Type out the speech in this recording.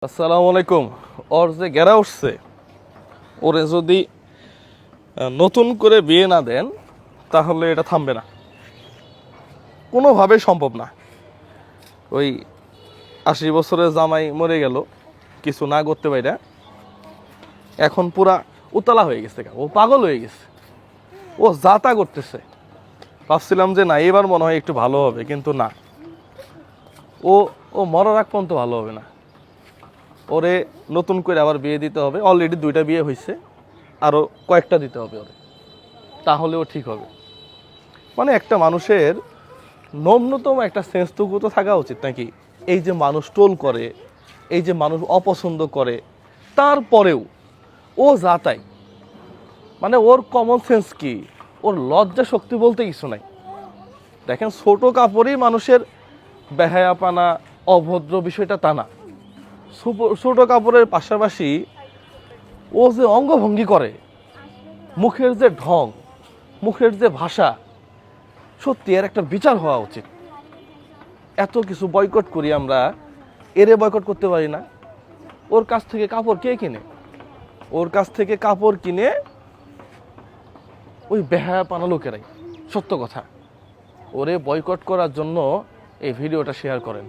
আসসালামু আলাইকুম। ওর যে গেরা উঠছে, ওরে যদি নতুন করে বিয়ে না দেন তাহলে এটা থামবে না, কোনোভাবেই সম্ভব না। ওই 80 বছরের জামাই মরে গেল কিছু না করতে পারে, এখন পুরা উতলা হয়ে গেছে, ও পাগল হয়ে গেছে, ও যা তা করতেছে। ভাবছিলাম যে না, এবার মনে হয় একটু ভালো হবে, কিন্তু না, ও ও মরার আগ পর্যন্ত ভালো হবে না। ওরে নতুন করে আবার বিয়ে দিতে হবে, অলরেডি 2টা বিয়ে হয়েছে, আরও কয়েকটা দিতে হবে ওরে, তাহলেও ঠিক হবে। মানে একটা মানুষের ন্যূনতম একটা সেন্সটুকু তো থাকা উচিত নাকি? এই যে মানুষ টোল করে, এই যে মানুষ অপছন্দ করে, তারপরেও ও যা তাই, মানে ওর কমন সেন্স কি, ওর লজ্জা শক্তি বলতে কিছু নাই। দেখেন, ছোট কাপড়ই মানুষের বেহায়াপানা, অভদ্র বিষয়টা তা না। ছোট কাপড়ের পাশাপাশি ও যে অঙ্গভঙ্গি করে, মুখের যে ঢং, মুখের যে ভাষা, সত্যি এর একটা বিচার হওয়া উচিত। এত কিছু বয়কট করি আমরা, এরে বয়কট করতে পারি না? ওর কাছ থেকে কাপড় কে কিনে? ওর কাছ থেকে কাপড় কিনে ওই বেহায়াপানা লোকেরাই। সত্য কথা, ওরে বয়কট করার জন্য এই ভিডিওটা শেয়ার করেন।